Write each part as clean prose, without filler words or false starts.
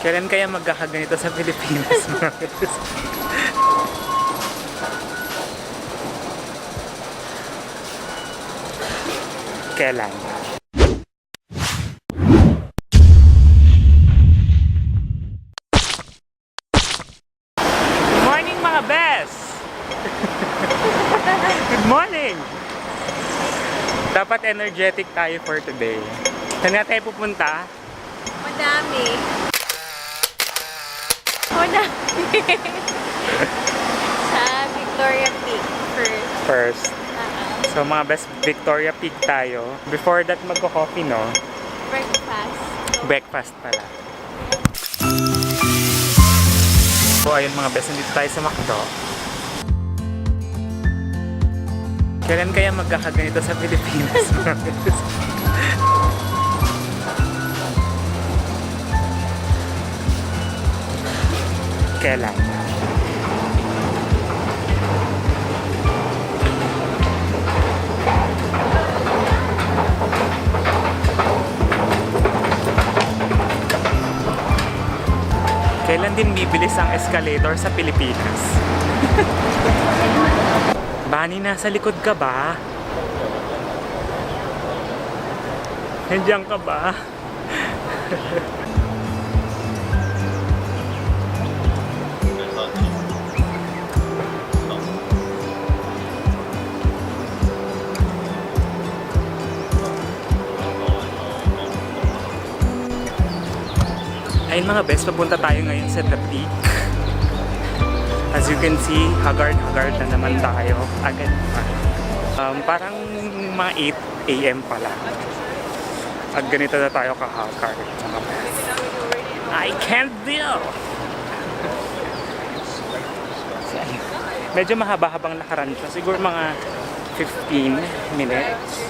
Kailan kaya magkakaganito sa Pilipinas, mga guys? Kailan? Good morning, mga bes! Good morning! Dapat energetic tayo for today. Saan nga tayo pupunta? Madami. Sa Victoria Peak First. So mga best, Victoria Peak tayo. Before that, magko-coffee, no? Breakfast. Breakfast pala. So ayun mga best, nandito tayo sa McDo. Kailan kaya magkakaganito sa Pilipinas, mga best? Kailan? Kailan din bibilis ang escalator sa Pilipinas? Bani, nasa likod ka ba? Nandiyan ka ba? Ayun mga best, papunta tayo ngayon sa The Peak. As you can see, haggard na naman tayo. Agad pa. Parang mga 8 AM pa lang. At ganito na tayo ka-haggard, mga best. I can't deal! Medyo mahaba-habang lakaran siya. Siguro mga 15 minutes.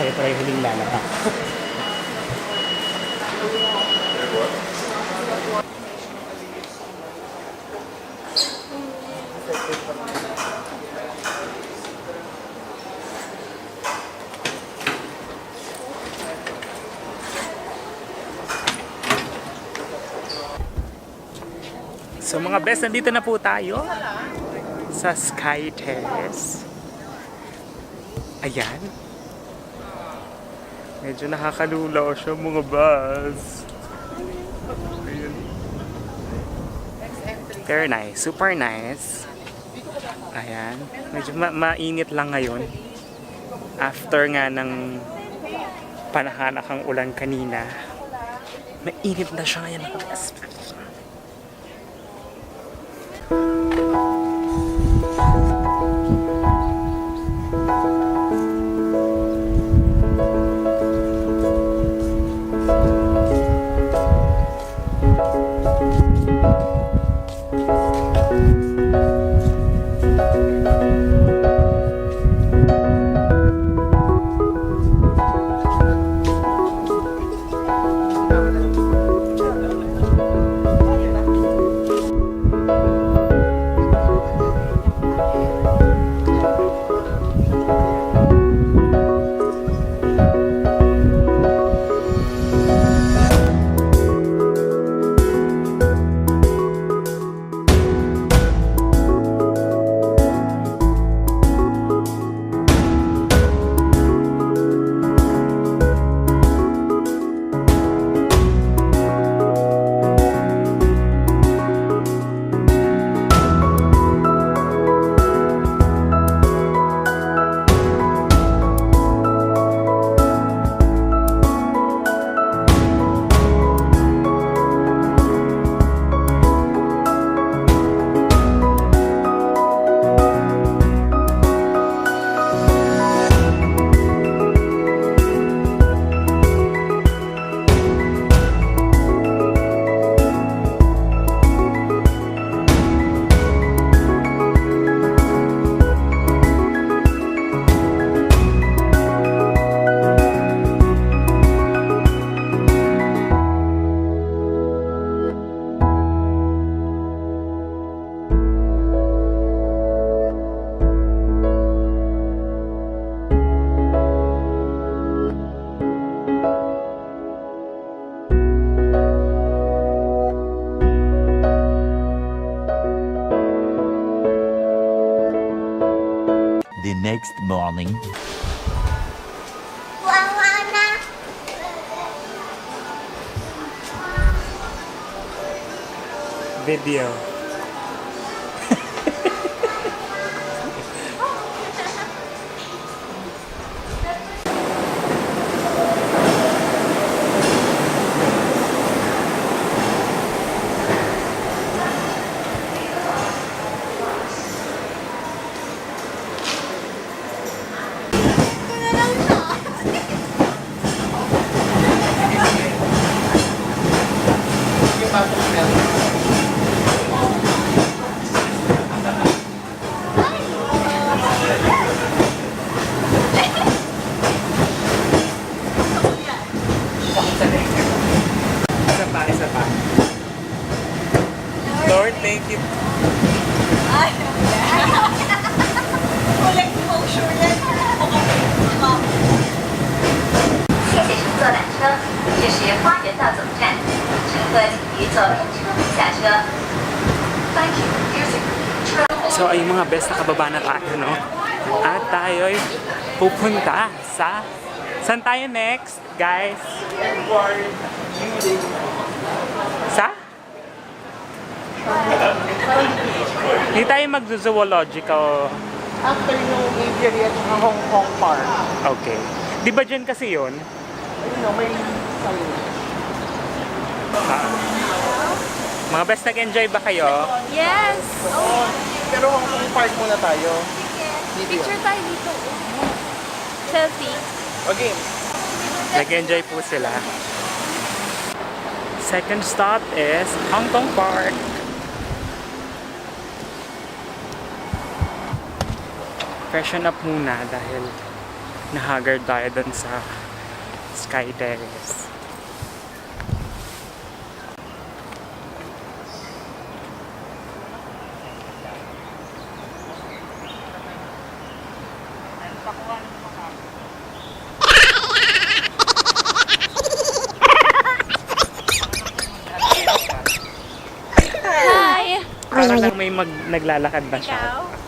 Tayo pala yung huling lalaka. So mga best, nandito na po tayo sa Sky Terrace. Ayan. Medyo nakakalulaw siya, mga buzz. Ayan. Very nice. Super nice. Ayan. Medyo mainit lang ngayon. After nga ng panahanakang ulan kanina, mainit na siya ngayon, mga buzz. the next morning. Video. Isa pa. Lord, thank you. Ay, full exposure yan. 谢谢乘坐缆车，这是花园道总站，乘客请于左边车门下车。Thank you. Music. So ay mga best, nakababa na tayo, no? At tayo'y pupunta sa... Saan tayo next, guys? Sa? Hindi tayo mag-zoological. Actually, yung aviary at saka Hong Kong Park. Okay. Di ba dyan kasi yun? Ayun o, may sayo. Mga best, nag-enjoy ba kayo? Yes! Oh, Pero Hong Kong Park muna tayo. picture tayo dito. Selfie. Okay. Nag-enjoy po sila. Second stop is Hong Kong Park. Freshen up muna dahil nahagard tayo dun sa Sky Terrace. Hi! Para lang may naglalakad na siya. Ikaw?